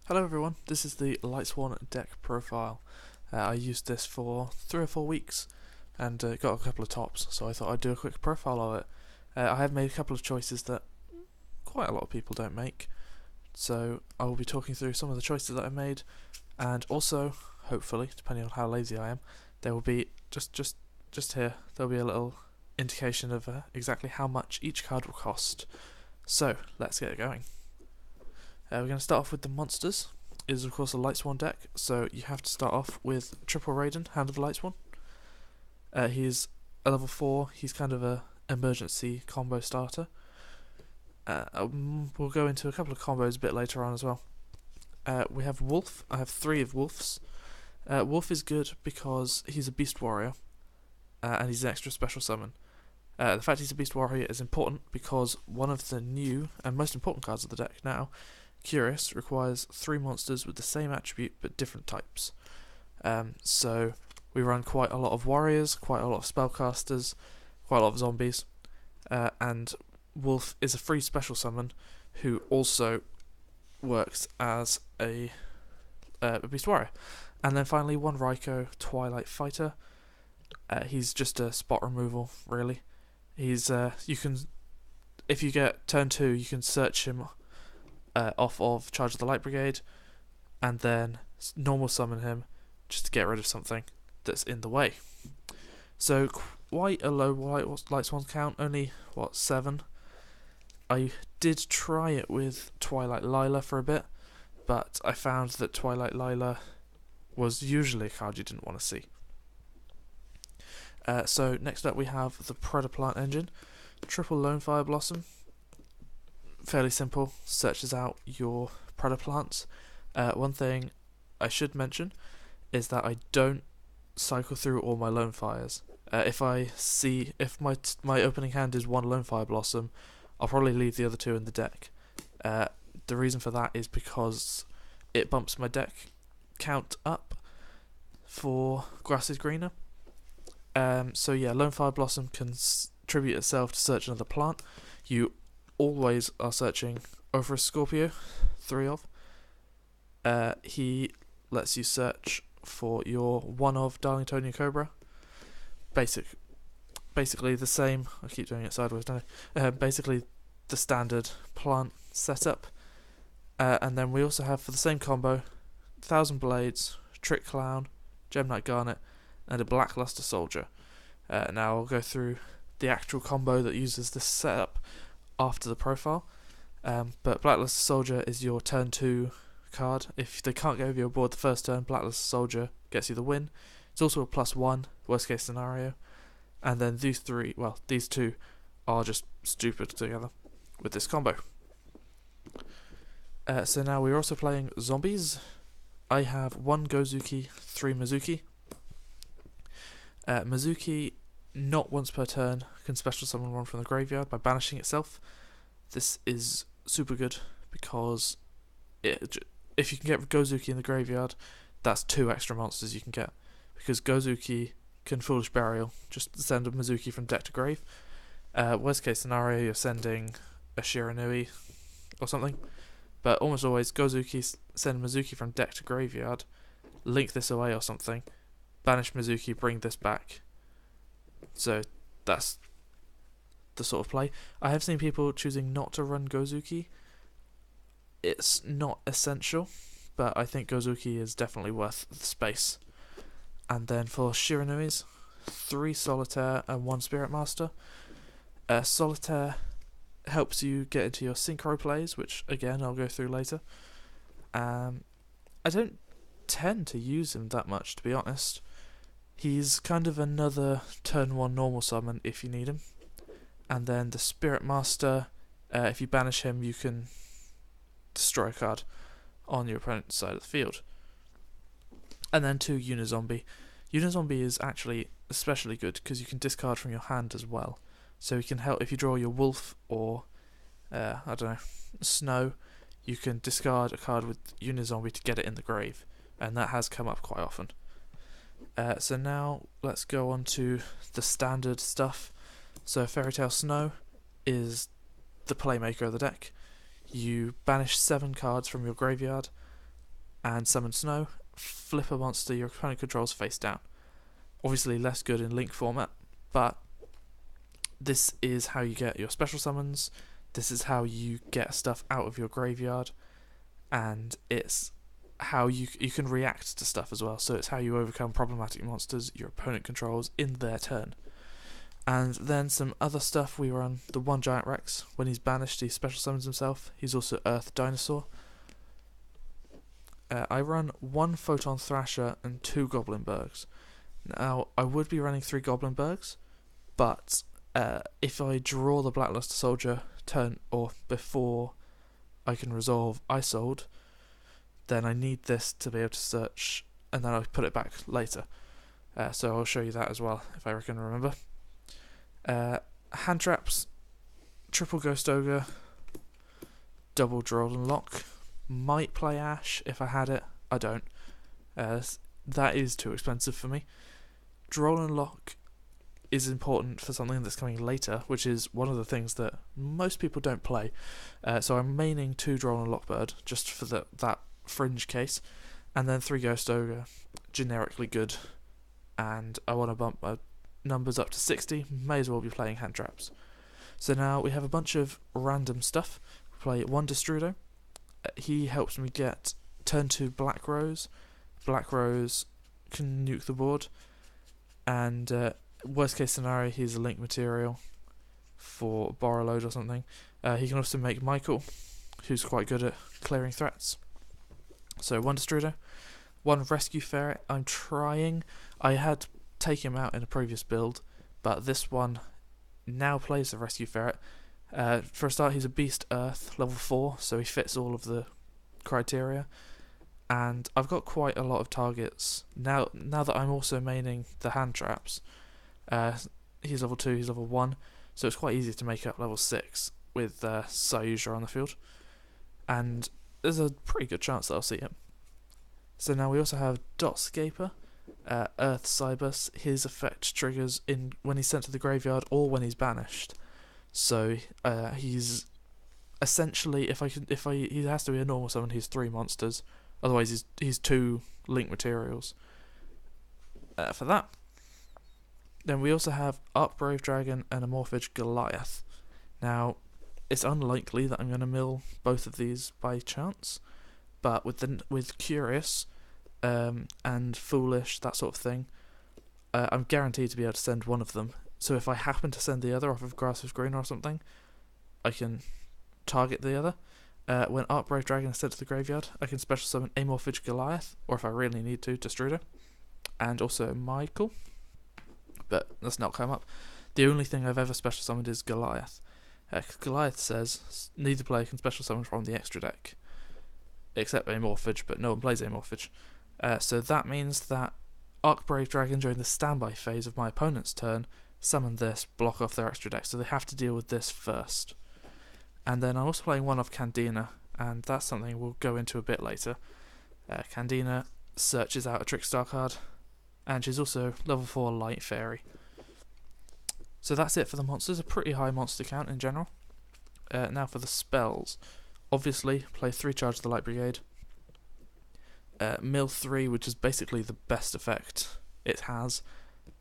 Hello everyone, this is the Lightsworn deck profile. I used this for 3 or 4 weeks and got a couple of tops, so I thought I'd do a quick profile of it. I have made a couple of choices that quite a lot of people don't make, so I will be talking through some of the choices that I made, and also, hopefully, depending on how lazy I am, there will be, just here, there'll be a little indication of exactly how much each card will cost. So, let's get going. We're going to start off with the monsters. It is of course a Lightsworn deck, so you have to start off with Triple Raiden, Hand of the Lightsworn. He's a level 4, he's kind of a emergency combo starter. We'll go into a couple of combos a bit later on as well. We have Wolf. I have 3 of Wolves. Wolf is good because he's a Beast Warrior, and he's an extra special summon. The fact he's a Beast Warrior is important because one of the new and most important cards of the deck now, Curious, requires 3 monsters with the same attribute but different types. So we run quite a lot of warriors, quite a lot of spellcasters, quite a lot of zombies, and Wolf is a free special summon who also works as a Beast Warrior. And then finally, one Raikou, Twilight Fighter. He's just a spot removal, really. He's you can, if you get turn 2, you can search him off of Charge of the Light Brigade, and then normal summon him just to get rid of something that's in the way. So quite a low Lightsworn count, only 7. I did try it with Twilight Lila for a bit, but I found that Twilight Lila was usually a card you didn't want to see. So next up we have the Predaplant engine, Triple Lone Fire Blossom. Fairly simple, searches out your Predaplants. One thing I should mention is that I don't cycle through all my Lone Fires. If my opening hand is 1 Lone Fire Blossom, I'll probably leave the other 2 in the deck. The reason for that is because it bumps my deck count up for Grass is Greener. So yeah, Lone Fire Blossom can tribute itself to search another plant. You always are searching over a Scorpio, 3 of. He lets you search for your 1 of Darlingtonia Cobra. Basically the same. I keep doing it sideways, don't I? Basically the standard plant setup. And then we also have, for the same combo, Thousand Blades, Trick Clown, Gem Knight Garnet, and a Blackluster Soldier. Now I'll go through the actual combo that uses this setup after the profile. But Blackluster Soldier is your turn 2 card. If they can't get over your board the first turn, Blackluster Soldier gets you the win. It's also a +1, worst case scenario. And then these 2 are just stupid together with this combo. So now we're also playing zombies. I have 1 Gozuki, 3 Mizuki. Mizuki, not once per turn, can special summon 1 from the graveyard by banishing itself. This is super good because if you can get Gozuki in the graveyard, that's 2 extra monsters you can get. Because Gozuki can Foolish Burial, just send a Mizuki from deck to grave. Worst case scenario, you're sending a Shiranui or something. But almost always, Gozuki, send Mizuki from deck to graveyard, link this away or something, banish Mizuki, bring this back. So that's the sort of play. I have seen people choosing not to run Gozuki. It's not essential, but I think Gozuki is definitely worth the space. And then for Shiranuis, 3 Solitaire and 1 Spirit Master. Solitaire helps you get into your synchro plays, which again I'll go through later. I don't tend to use him that much, to be honest. He's kind of another turn 1 normal summon if you need him. And then the Spirit Master, if you banish him, you can destroy a card on your opponent's side of the field. And then 2 Unizombie. Unizombie is actually especially good because you can discard from your hand as well. So he can help if you draw your Wolf or, Snow, you can discard a card with Unizombie to get it in the grave. And that has come up quite often. So now let's go on to the standard stuff. So Fairy Tale Snow is the playmaker of the deck. You banish 7 cards from your graveyard, and summon Snow. Flip a monster your opponent controls face down. Obviously less good in Link format, but this is how you get your special summons, this is how you get stuff out of your graveyard, and it's how you can react to stuff as well, so it's how you overcome problematic monsters your opponent controls in their turn. And then some other stuff, we run the one Giant Rex. When he's banished, he special summons himself. He's also Earth Dinosaur. I run one Photon Thrasher and 2 Goblinbergs. Now, I would be running 3 Goblinbergs, but if I draw the Blackluster Soldier turn or before I can resolve Isold, then I need this to be able to search, and then I'll put it back later. So I'll show you that as well, if I can remember. Hand traps, triple Ghost Ogre, double Droll and Lock. Might play Ash if I had it. I don't. That is too expensive for me. Droll and Lock is important for something that's coming later, which is one of the things that most people don't play. So I'm maining 2 Droll and Lockbird just for that fringe case, and then 3 Ghost Ogre, generically good. And I want to bump my numbers up to 60. May as well be playing hand traps. So now we have a bunch of random stuff. We play 1 Destrudo. He helps me get turn 2 Black Rose. Black Rose can nuke the board, and worst case scenario, he's a link material for Borrow Load or something. He can also make Michael, who's quite good at clearing threats. So 1 Destrudo, 1 Rescue Ferret. I'm trying. I had taken him out in a previous build, but this one now plays the Rescue Ferret. For a start, he's a Beast Earth, level 4, so he fits all of the criteria. And I've got quite a lot of targets now that I'm also maining the hand traps. He's level 2, he's level 1, so it's quite easy to make up level 6 with Sayuja on the field. And there's a pretty good chance that I'll see him. So now we also have Dotscaper, Earth Cybus. His effect triggers when he's sent to the graveyard or when he's banished. So he's essentially, he has to be a normal summon, he's 3 monsters. Otherwise he's 2 link materials for that. Then we also have Arc Brave Dragon and Amorphage Goliath. Now, it's unlikely that I'm going to mill both of these by chance, but with Curious and Foolish, that sort of thing, I'm guaranteed to be able to send one of them. So if I happen to send the other off of Grass with Green or something, I can target the other. When Arc Brave Dragon is sent to the graveyard, I can special summon Amorphage Goliath, or if I really need to, Destrudo, and also Michael. But that's not come up. The only thing I've ever special summoned is Goliath. Goliath says neither player can special summon from the extra deck, except Amorphage, but no one plays Amorphage. So that means that Arc Brave Dragon during the standby phase of my opponent's turn summon this, block off their extra deck, so they have to deal with this first. And then I'm also playing one of Candina, and that's something we'll go into a bit later. Candina searches out a Trickstar card, and she's also level 4 Light Fairy. So that's it for the monsters, a pretty high monster count in general. Now for the spells. Obviously, play 3 Charge of the Light Brigade. Mill 3, which is basically the best effect it has,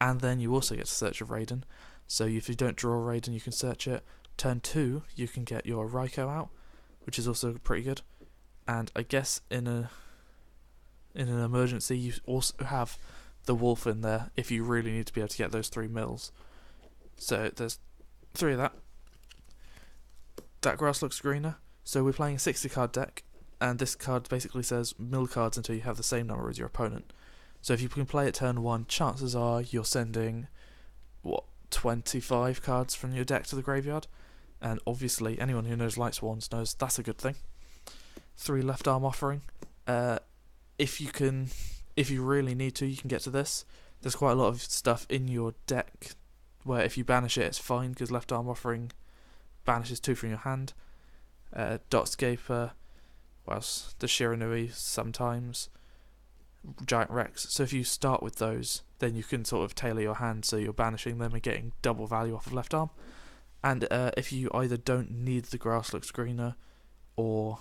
and then you also get to search a Raiden. So if you don't draw a Raiden, you can search it. Turn 2, you can get your Raikou out, which is also pretty good. And I guess in an emergency, you also have the Wolf in there if you really need to be able to get those 3 mills. So there's 3 of that. That grass looks greener. So we're playing a 60 card deck, and this card basically says mill cards until you have the same number as your opponent. So if you can play at turn 1, chances are you're sending 25 cards from your deck to the graveyard, and obviously anyone who knows Lightsworn knows that's a good thing. 3 left arm offering. If you really need to, you can get to this. There's quite a lot of stuff in your deck where if you banish it, it's fine because left arm offering banishes 2 from your hand. Dotscaper, what else? The Shiranui sometimes. Giant Rex. So if you start with those, then you can sort of tailor your hand so you're banishing them and getting double value off of left arm. And if you either don't need the grass looks greener, or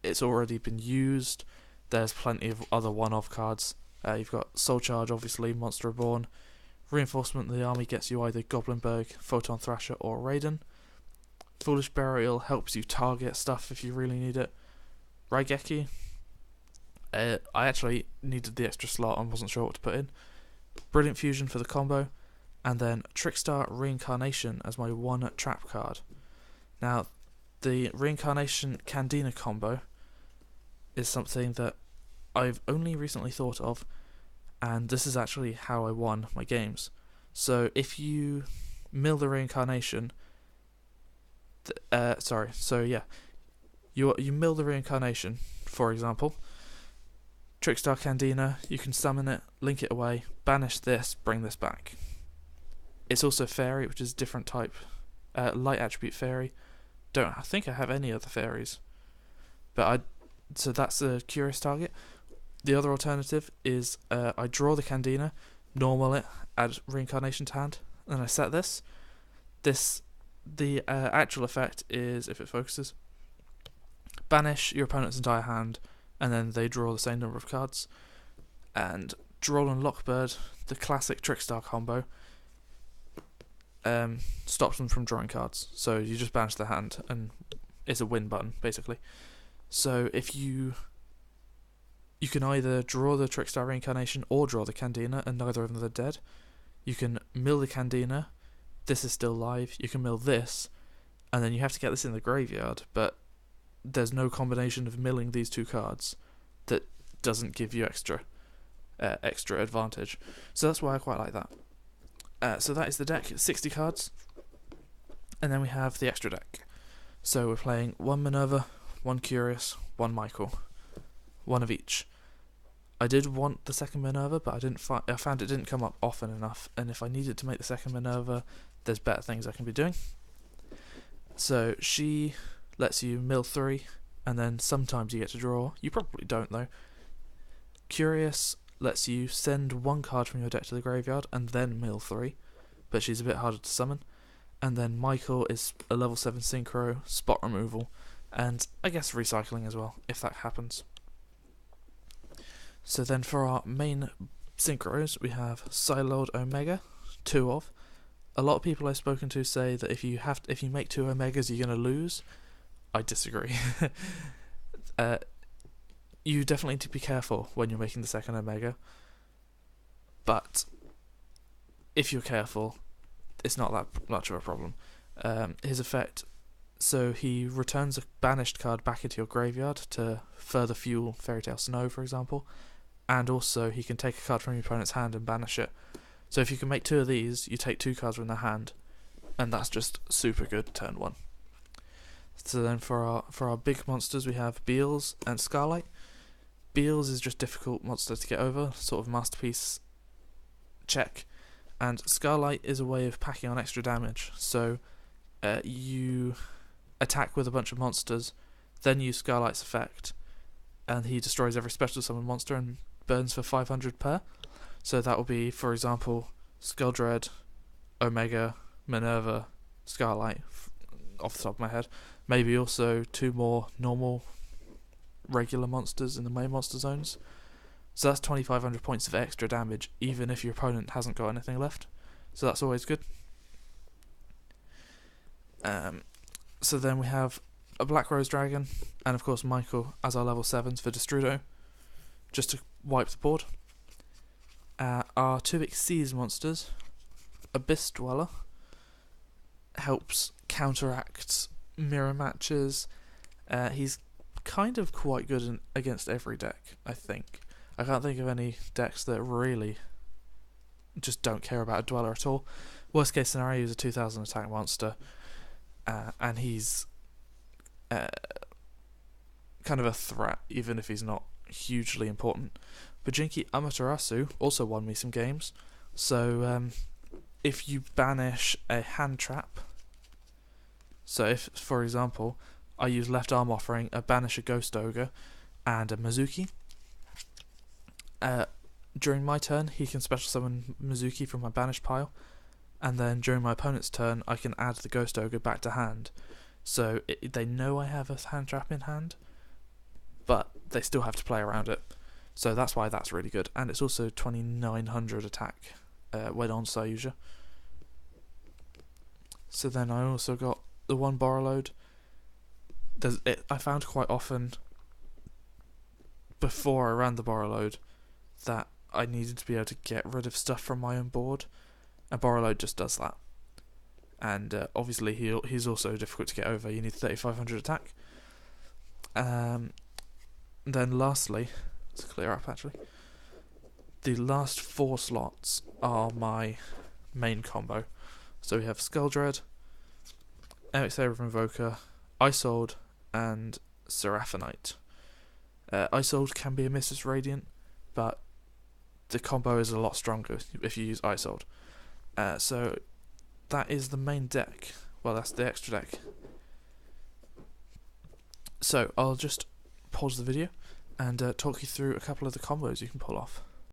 it's already been used, there's plenty of other one-off cards. You've got Soul Charge, obviously, Monster Reborn. Reinforcement of the army gets you either Goblinberg, Photon Thrasher, or Raiden. Foolish Burial helps you target stuff if you really need it. Raigeki, I actually needed the extra slot and wasn't sure what to put in. Brilliant Fusion for the combo, and then Trickstar Reincarnation as my one trap card. Now, the Reincarnation Candina combo is something that I've only recently thought of, and this is actually how I won my games. So if you mill the Reincarnation, you mill the Reincarnation, for example. Trickstar Candina, you can summon it, link it away, banish this, bring this back. It's also Fairy, which is a different type, light attribute Fairy. Don't think I have any other fairies, so that's a curious target. The other alternative is I draw the Candina, normal it, add Reincarnation to hand, and I set this. The actual effect is, if it focuses, banish your opponent's entire hand, and then they draw the same number of cards. And Droll and Lockbird, the classic Trickstar combo, stops them from drawing cards. So you just banish the hand, and it's a win button, basically. So if you can either draw the Trickstar Reincarnation or draw the Candina, and neither of them are dead. You can mill the Candina, this is still live. You can mill this, and then you have to get this in the graveyard, but there's no combination of milling these two cards that doesn't give you extra advantage. So that's why I quite like that. So that is the deck, 60 cards. And then we have the extra deck. So we're playing one Minerva, one Curious, one Michael. One of each. I did want the second Minerva, but I found it didn't come up often enough, and if I needed to make the second Minerva, there's better things I can be doing. So she lets you mill 3, and then sometimes you get to draw. You probably don't, though. Curious lets you send one card from your deck to the graveyard, and then mill 3, but she's a bit harder to summon. And then Michael is a level 7 synchro, spot removal, and I guess recycling as well, if that happens. So then for our main synchros, we have Psylord Omega, 2 of. A lot of people I've spoken to say that if you make 2 Omegas, you're going to lose. I disagree. You definitely need to be careful when you're making the second Omega. But if you're careful, it's not that much of a problem. His effect, so he returns a banished card back into your graveyard to further fuel Fairy Tale Snow, for example. And also, he can take a card from your opponent's hand and banish it. So if you can make 2 of these, you take 2 cards from their hand, and that's just super good turn 1. So then for our big monsters, we have Beals and Scarlight. Beals is just difficult monster to get over, sort of masterpiece check. And Scarlight is a way of packing on extra damage. So you attack with a bunch of monsters, then use Scarlight's effect, and he destroys every special summon monster and burns for 500 per. So that will be, for example, Skulldread, Omega, Minerva, Scarlight, off the top of my head. Maybe also 2 more normal, regular monsters in the main monster zones. So that's 2,500 points of extra damage, even if your opponent hasn't got anything left. So that's always good. So then we have a Black Rose Dragon, and of course Michael as our level 7s for Destrudo, just to wipe the board. Our 2 Xyz monsters, Abyss Dweller, helps counteract mirror matches. He's kind of quite good against every deck, I think. I can't think of any decks that really just don't care about a Dweller at all. Worst case scenario, he's a 2000 attack monster, and he's kind of a threat, even if he's not hugely important. Bujinki Amaterasu also won me some games. So if you banish a hand trap, so if, for example, I use Left Arm Offering, a banish a Ghost Ogre, and a Mizuki, during my turn he can special summon Mizuki from my banish pile, and then during my opponent's turn I can add the Ghost Ogre back to hand. So they know I have a hand trap in hand, but they still have to play around it. So that's why that's really good. And it's also 2900 attack when on Sayuja. So then I also got the one borrow load. I found quite often before I ran the borrow load that I needed to be able to get rid of stuff from my own board, and borrow load just does that. And obviously he's also difficult to get over. You need 3500 attack. Then lastly, let's clear up actually. The last 4 slots are my main combo. So we have Skull Dread, Emixator Invoker, Isold, and Seraphonite. Isold can be a Mrs. Radiant, but the combo is a lot stronger if you use Isold. So that is the main deck. Well, that's the extra deck. So I'll just pause the video and talk you through a couple of the combos you can pull off.